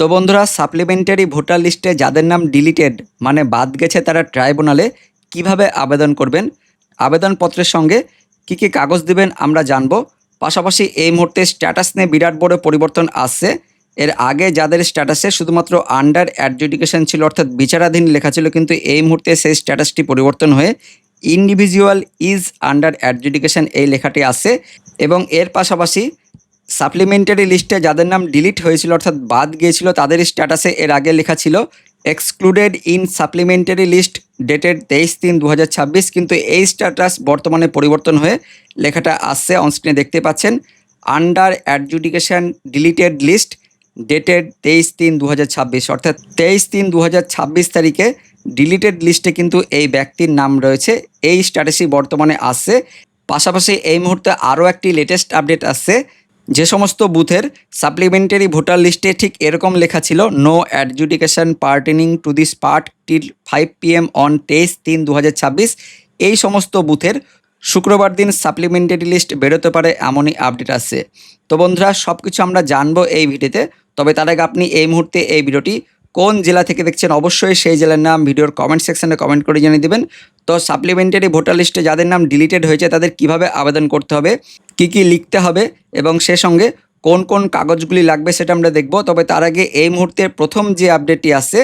তো বন্ধুরা, supplementary voter লিস্টে যাদের নাম ডিলিটেড মানে বাদ গেছে তারা ট্রাইব্যুনালে কিভাবে আবেদন করবেন, আবেদনপত্রের সঙ্গে কি কি কাগজ দিবেন আমরা জানবো। পাশাপাশি এই মুহূর্তে স্ট্যাটাস নিয়ে বিরাট বড় পরিবর্তন আসছে। এর আগে যাদের স্ট্যাটাসে শুধুমাত্র আন্ডার অ্যাডজুডিকেশন ছিল অর্থাৎ বিচারাধীন লেখা ছিল, কিন্তু এই মুহূর্তে সেই স্ট্যাটাসটি পরিবর্তন হয়ে ইন্ডিভিজুয়াল ইজ আন্ডার অ্যাডজুডিকেশন এই লেখাটি আসছে। এবং এর পাশাপাশি সাপ্লিমেন্টারি লিস্টে যাদের নাম ডিলিট হয়েছিল অর্থাৎ বাদ গিয়েছিল তাদের স্ট্যাটাসে এর আগে লেখা ছিল excluded in supplementary list dated 23/3/2026, কিন্তু এই স্ট্যাটাস বর্তমানে পরিবর্তন হয়ে লেখাটা আসছে অনস্ক্রিনে দেখতে পাচ্ছেন, under adjudication deleted list dated 23/3/2026, অর্থাৎ 23/3/2026 তারিখে ডিলিটেড লিস্টে কিন্তু এই ব্যক্তির নাম রয়েছে, এই স্ট্যাটাসই বর্তমানে আসছে। পাশাপাশি এই মুহূর্তে আরও একটি লেটেস্ট আপডেট আসছে। যে সমস্ত বুথের সাপ্লিমেন্টারি ভোটার লিস্টে ঠিক এরকম লেখা ছিল no adjudication pertaining to this part till 5 PM on 23/3/2026, এই সমস্ত বুথের শুক্রবার দিন সাপ্লিমেন্টারি লিস্ট বেরোতে পারে এমনই আপডেট আসছে। তো বন্ধুরা, সব কিছু আমরা জানবো এই ভিডিওতে। তবে তার আগে আপনি এই মুহূর্তে এই ভিডিওটি কোন জেলা থেকে দেখছেন অবশ্যই সেই জেলার নাম ভিডিওর কমেন্ট সেকশনে কমেন্ট করে জানিয়ে দেবেন। তো সাপ্লিমেন্টারি ভোটার লিস্টে যাদের নাম ডিলিটেড হয়েছে তাদের কিভাবে আবেদন করতে হবে, কি কি লিখতে হবে এবং সে সঙ্গে কোন কোন কাগজগুলি লাগবে সেটা আমরা দেখব। তবে তার আগে এই মুহূর্তে প্রথম যে আপডেটটি আসছে,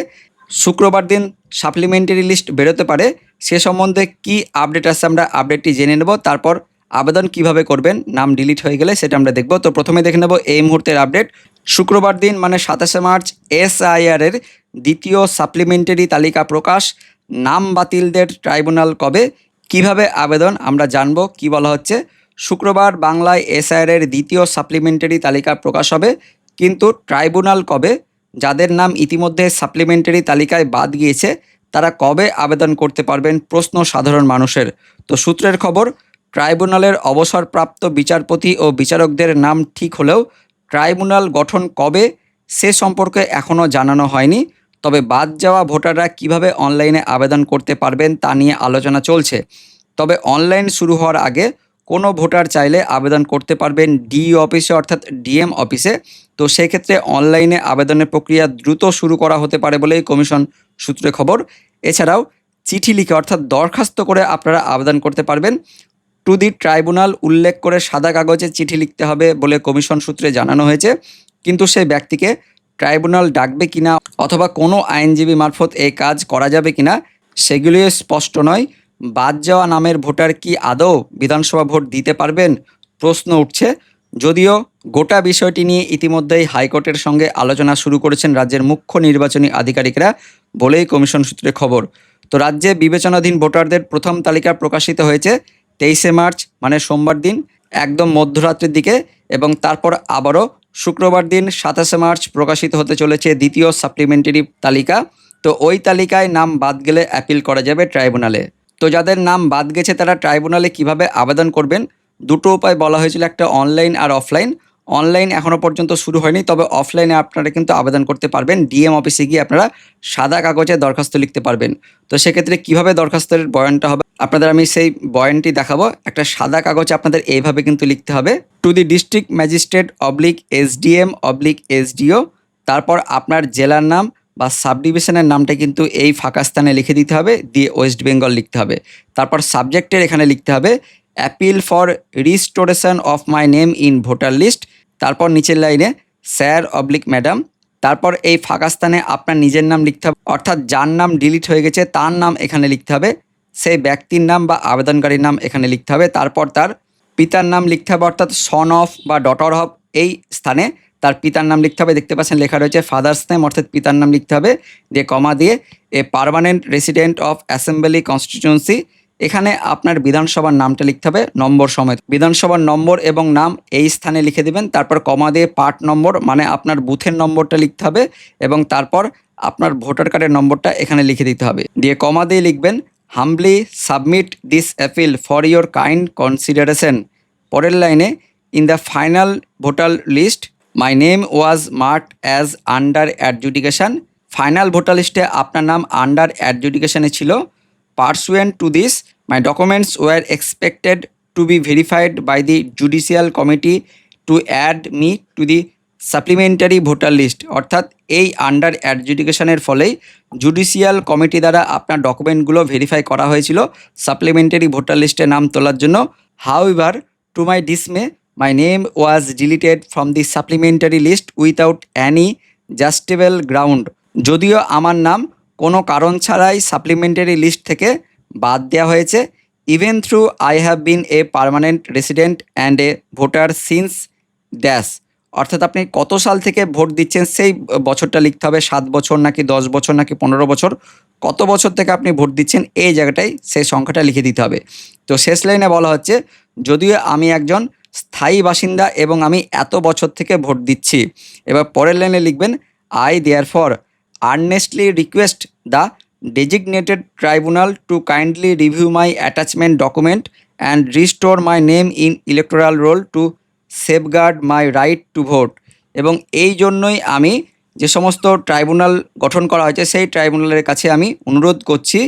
শুক্রবার দিন সাপ্লিমেন্টারি লিস্ট বেরোতে পারে, সে সম্বন্ধে কি আপডেট আসছে আমরা আপডেটটি জেনে নেব। তারপর আবেদন কিভাবে করবেন নাম ডিলিট হয়ে গেলে সেটা আমরা দেখব। তো প্রথমে দেখে নেব এই মুহূর্তের আপডেট। শুক্রবার দিন মানে 27শে মার্চ SIR এর দ্বিতীয় সাপ্লিমেন্টারি তালিকা প্রকাশ, নাম বাতিলদের ট্রাইব্যুনাল কবে, কিভাবে আবেদন আমরা জানব। কি বলা হচ্ছে, শুক্রবার বাংলায় SIR এর দ্বিতীয় সাপ্লিমেন্টারি তালিকা প্রকাশ হবে, কিন্তু ট্রাইব্যুনাল কবে, যাদের নাম ইতিমধ্যে সাপ্লিমেন্টারি তালিকায় বাদ গিয়েছে তারা কবে আবেদন করতে পারবেন, প্রশ্ন সাধারণ মানুষের। তো সূত্রের খবর, ট্রাইব্যুনালের অবসরপ্রাপ্ত বিচারপতি ও বিচারকদের নাম ঠিক হলেও ট্রাইব্যুনাল গঠন কবে সে সম্পর্কে এখনও জানানো হয়নি। তবে বাদ যাওয়া ভোটাররা কিভাবে অনলাইনে আবেদন করতে পারবেন তা নিয়ে আলোচনা চলছে। তবে অনলাইন শুরু হওয়ার আগে কোনো ভোটার চাইলে আবেদন করতে পারবেন ডিইও অফিসে অর্থাৎ DM অফিসে। তো সেক্ষেত্রে অনলাইনে আবেদনের প্রক্রিয়া দ্রুত শুরু করা হতে পারে বলেই কমিশন সূত্রে খবর। এছাড়াও চিঠি লিখে অর্থাৎ দরখাস্ত করে আপনারা আবেদন করতে পারবেন। টু দি ট্রাইব্যুনাল উল্লেখ করে সাদা কাগজে চিঠি লিখতে হবে বলে কমিশন সূত্রে জানানো হয়েছে, কিন্তু সেই ব্যক্তিকে ট্রাইব্যুনাল ডাকবে কিনা অথবা কোনো আইনজীবী মারফত এই কাজ করা যাবে কিনা সেগুলিও স্পষ্ট নয়। বাদ যাওয়া নামের ভোটার কি আদৌ বিধানসভা ভোট দিতে পারবেন, প্রশ্ন উঠছে। যদিও গোটা বিষয়টি নিয়ে ইতিমধ্যেই হাইকোর্টের সঙ্গে আলোচনা শুরু করেছেন রাজ্যের মুখ্য নির্বাচনী আধিকারিকরা বলেই কমিশন সূত্রে খবর। তো রাজ্যে বিবেচনাধীন ভোটারদের প্রথম তালিকা প্রকাশিত হয়েছে 23শে মার্চ মানে সোমবার দিন একদম মধ্যরাত্রির দিকে, এবং তারপর আবারও শুক্রবার দিন 27শে মার্চ প্রকাশিত হতে চলেছে দ্বিতীয় সাপ্লিমেন্টারি তালিকা। তো ওই তালিকায় নাম বাদ গেলে অ্যাপিল করা যাবে ট্রাইব্যুনালে। তো যাদের নাম বাদ গেছে তারা ট্রাইব্যুনালে কিভাবে আবেদন করবেন, দুটো উপায় বলা হয়েছিল, একটা অনলাইন আর অফলাইন। অনলাইন এখনও পর্যন্ত শুরু হয়নি, তবে অফলাইনে আপনারা কিন্তু আবেদন করতে পারবেন। DM অফিসে গিয়ে আপনারা সাদা কাগজে দরখাস্ত লিখতে পারবেন। তো সেক্ষেত্রে কিভাবে দরখাস্তের বয়ানটা হবে আপনাদের আমি সেই বয়ানটি দেখাবো। একটা সাদা কাগজে আপনাদের এইভাবে কিন্তু লিখতে হবে, to the district magistrate /SDM /SDO, তারপর আপনার জেলার নাম বা সাব ডিভিশনের নামটা কিন্তু এই ফাঁকা স্থানে লিখে দিতে হবে, দিয়ে ওয়েস্ট বেঙ্গল লিখতে হবে। তারপর সাবজেক্টের এখানে লিখতে হবে appeal for restoration of my name in voter list, তারপর নিচের লাইনে স্যার /ম্যাডাম, তারপর এই ফাঁকা স্থানে আপনার নিজের নাম লিখতে হবে, অর্থাৎ যার নাম ডিলিট হয়ে গেছে তার নাম এখানে লিখতে হবে, সেই ব্যক্তির নাম বা আবেদনকারীর নাম এখানে লিখতে হবে, তারপর তার পিতার নাম লিখতে হবে অর্থাৎ সন অফ বা ডটার অফ, এই স্থানে তার পিতার নাম লিখতে হবে। দেখতে পাচ্ছেন লেখা রয়েছে ফাদার্স নেম অর্থাৎ পিতার নাম লিখতে হবে, দিয়ে কমা দিয়ে a permanent resident of assembly constituency, এখানে আপনার বিধানসভার নামটা লিখতে হবে নম্বর সমেত, বিধানসভার নম্বর এবং নাম এই স্থানে লিখে দেবেন। তারপর কমা দিয়ে পার্ট নম্বর মানে আপনার বুথের নম্বরটা লিখতে হবে, এবং তারপর আপনার ভোটার কার্ডের নম্বরটা এখানে লিখে দিতে হবে, দিয়ে কমা দিয়ে লিখবেন humbly submit this appeal for your kind consideration. পরের লাইনে in the final voter list my name was marked as under adjudication, final voter লিস্টে আপনার নাম আন্ডার অ্যাডজুডিকেশনে ছিল। Pursuant to this, my documents were expected to be verified by the Judicial Committee to add me to the supplementary voter list, অর্থাৎ এই under অ্যাডজুডিকেশনের ফলেই judicial committee দ্বারা আপনার ডকুমেন্টগুলো ভেরিফাই করা হয়েছিল সাপ্লিমেন্টারি ভোটার লিস্টে নাম তোলার জন্য। However, to my dismay, my name was deleted from the supplementary list without any justifiable ground. যদিও আমার নাম কোনো কারণ ছাড়াই সাপ্লিমেন্টারি লিস্ট থেকে বাদ দেওয়া হয়েছে, even through I have been a permanent resident and a voter since dash, অর্থাৎ আপনি কত সাল থেকে ভোট দিচ্ছেন সেই বছরটা লিখতে হবে, 7 বছর নাকি 10 বছর নাকি 15 বছর, কত বছর থেকে আপনি ভোট দিচ্ছেন এই জায়গাটায় সেই সংখ্যাটা লিখে দিতে হবে। তো শেষ লাইনে বলা হচ্ছে, যদিও আমি একজন স্থায়ী বাসিন্দা এবং আমি এত বছর থেকে ভোট দিচ্ছি। এবার পরের লাইনে লিখবেন, I therefore earnestly request the designated tribunal to kindly review my attachment document and restore my name in electoral roll to safeguard my right to vote। এবং এই জন্যই আমি যে সমস্ত ট্রাইব্যুনাল গঠন করা হয়েছে সেই ট্রাইব্যুনালের কাছে আমি অনুরোধ করছি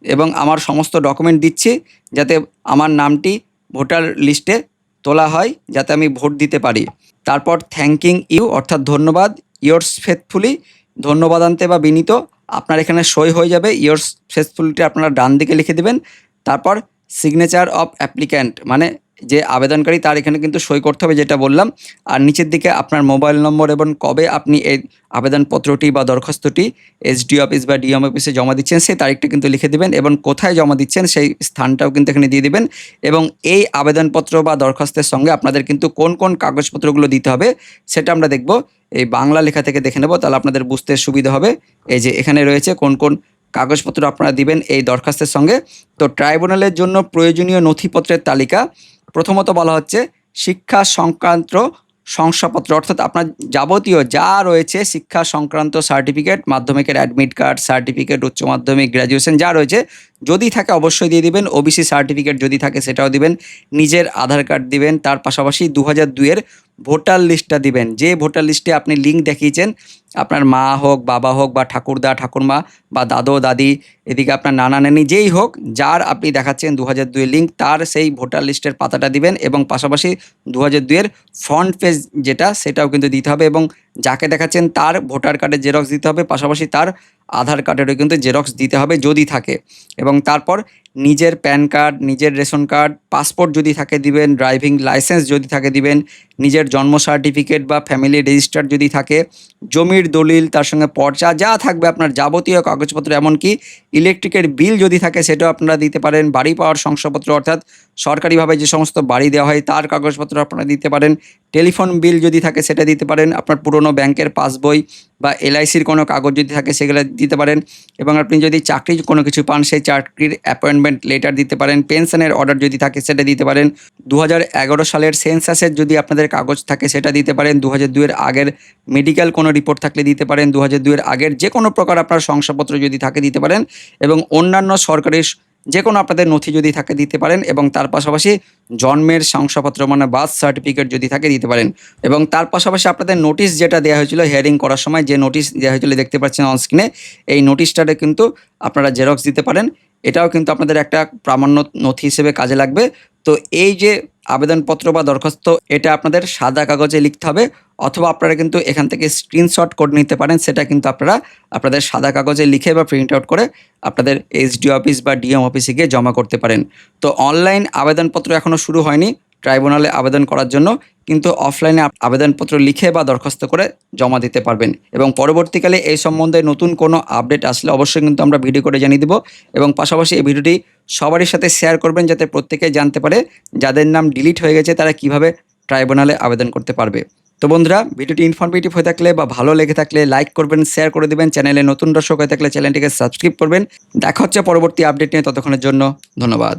এবং আমার সমস্ত ডকুমেন্ট দিচ্ছি যাতে আমার নামটি ভোটার লিস্টে তোলা হয়, যাতে আমি ভোট দিতে পারি। তারপর থ্যাঙ্কিং ইউ, অর্থাৎ ধন্যবাদ, ইয়োর্স ফেথফুলি, ধন্যবাদান্তে বা বিনীত, আপনার এখানে সই হয়ে যাবে। ইয়োর্স ফেথফুলিটি আপনারা ডান দিকে লিখে দেবেন। তারপর সিগনেচার অফ অ্যাপ্লিক্যান্ট, মানে যে আবেদনকারী তার এখানে কিন্তু সই করতে হবে, যেটা বললাম। আর নিচের দিকে আপনার মোবাইল নম্বর এবং কবে আপনি এই আবেদনপত্রটি বা দরখাস্তটি এসডি অফিস বা ডিএম অফিসে জমা দিচ্ছেন সেই তারিখটা কিন্তু লিখে দেবেন এবং কোথায় জমা দিচ্ছেন সেই স্থানটাও কিন্তু এখানে দিয়ে দেবেন। এবং এই আবেদনপত্র বা দরখাস্তের সঙ্গে আপনাদের কিন্তু কোন কোন কাগজপত্রগুলো দিতে হবে সেটা আমরা দেখব। এই বাংলা লেখা থেকে দেখে নেব, তাহলে আপনাদের বুঝতে সুবিধা হবে। এই যে এখানে রয়েছে কোন কোন কাগজপত্র আপনারা দিবেন এই দরখাস্তের সঙ্গে। তো ট্রাইব্যুনালের জন্য প্রয়োজনীয় নথিপত্রের তালিকা, প্রথমত বলা হচ্ছে শিক্ষা সংক্রান্ত শংসাপত্র, অর্থাৎ আপনার যাবতীয় যা রয়েছে শিক্ষা সংক্রান্ত সার্টিফিকেট, মাধ্যমিকের অ্যাডমিট কার্ড, সার্টিফিকেট, উচ্চ মাধ্যমিক, গ্র্যাজুয়েশন যা রয়েছে যদি থাকে অবশ্যই দিয়ে দিবেন। ওবিসি সার্টিফিকেট যদি থাকে সেটাও দিবেন। নিজের আধার কার্ড দিবেন। তার পাশাপাশি 2002-এর ভোটার লিস্টটা দিবেন। যে ভোটার লিস্টে আপনি লিঙ্ক দেখিয়েছেন, আপনার মা হোক, বাবা হোক, বা ঠাকুরদা ঠাকুরমা, বা দাদু দাদি, এদিকে আপনার নানা নানি, যেই হোক যার আপনি দেখাচ্ছেন 2002-এর লিঙ্ক, তার সেই ভোটার লিস্টের পাতাটা দিবেন। এবং পাশাপাশি 2002-এর ফ্রন্ট পেজ যেটা সেটাও কিন্তু দিতে হবে। এবং যাকে দেখাচ্ছেন তার ভোটার কার্ডের জেরক্স দিতে হবে, পাশাপাশি তার আধার কার্ডেরও কিন্তু জেরক্স দিতে হবে যদি থাকে। এবং তারপর নিজের প্যান কার্ড, নিজের রেশন কার্ড, পাসপোর্ট যদি থাকে দিবেন, ড্রাইভিং লাইসেন্স যদি থাকে দিবেন, নিজের জন্ম সার্টিফিকেট বা ফ্যামিলি রেজিস্টার যদি থাকে, জমির দলিল, তার সঙ্গে পর্চা যা থাকবে আপনার যাবতীয় কাগজপত্র, এমনকি ইলেকট্রিকের বিল যদি থাকে সেটাও আপনারা দিতে পারেন। বাড়ি পাওয়ার শংসাপত্র, অর্থাৎ সরকারিভাবে যে সমস্ত বাড়ি দেওয়া হয় তার কাগজপত্র আপনারা দিতে পারেন। টেলিফোন বিল যদি থাকে সেটা দিতে পারেন। আপনার পুরনো ব্যাংকের পাসবই বা এলআইসির কোনো কাগজ যদি থাকে সেগুলো দিতে পারেন। এবং আপনি যদি চাকরির কোনো কিছু পান সেই চাকরির অ্যাপয়েন্টমেন্ট লেটার দিতে পারেন। পেনশনের অর্ডার যদি থাকে সেটা দিতে পারেন। 2011 সালের সেন্সাসের যদি আপনাদের কাগজ থাকে সেটা দিতে পারেন। 2002-এর আগের মেডিকেল কোনো রিপোর্ট থাকলে দিতে পারেন। 2002-এর আগের যে কোনো প্রকার আপনার শংসাপত্র যদি থাকে দিতে পারেন। এবং অন্যান্য সরকারি যে কোনো আপনাদের নথি যদি থাকে দিতে পারেন। এবং তার পাশাপাশি জন্মের শংসাপত্র মানে বার্থ সার্টিফিকেট যদি থাকে দিতে পারেন। এবং তার পাশাপাশি আপনাদের নোটিশ যেটা দেওয়া হয়েছিল হিয়ারিং করার সময়, যে নোটিশ দেওয়া হয়েছিল দেখতে পাচ্ছেন অনস্ক্রিনে, এই নোটিশটাতে কিন্তু আপনারা জেরক্স দিতে পারেন। এটাও কিন্তু আপনাদের একটা প্রামাণ্য নথি হিসেবে কাজে লাগবে। তো এই যে আবেদনপত্র বা দরখাস্ত, এটা আপনাদের সাদা কাগজে লিখতে হবে, অথবা আপনারা কিন্তু এখান থেকে স্ক্রিনশট করে নিতে পারেন। সেটা কিন্তু আপনারা আপনাদের সাদা কাগজে লিখে বা প্রিন্ট আউট করে আপনাদের এসডি অফিস বা ডিএম অফিসে গিয়ে জমা করতে পারেন। তো অনলাইন আবেদনপত্র এখনও শুরু হয়নি ট্রাইব্যুনালে আবেদন করার জন্য, কিন্তু অফলাইনে আবেদনপত্র লিখে বা দরখাস্ত করে জমা দিতে পারবেন। এবং পরবর্তীকালে এই সম্বন্ধে নতুন কোনো আপডেট আসলে অবশ্যই কিন্তু আমরা ভিডিও করে জানিয়ে দেবো। এবং পাশাপাশি এই ভিডিওটি সবারই সাথে শেয়ার করবেন যাতে প্রত্যেকে জানতে পারে যাদের নাম ডিলিট হয়ে গেছে তারা কিভাবে ট্রাইব্যুনালে আবেদন করতে পারবে। তো বন্ধুরা, ভিডিওটি ইনফরমেটিভ হয়ে থাকলে বা ভালো লেগে থাকলে লাইক করবেন, শেয়ার করে দেবেন। চ্যানেলে নতুন দর্শক হয়ে থাকলে চ্যানেলটিকে সাবস্ক্রাইব করবেন। দেখা হচ্ছে পরবর্তী আপডেট নিয়ে, ততক্ষণের জন্য ধন্যবাদ।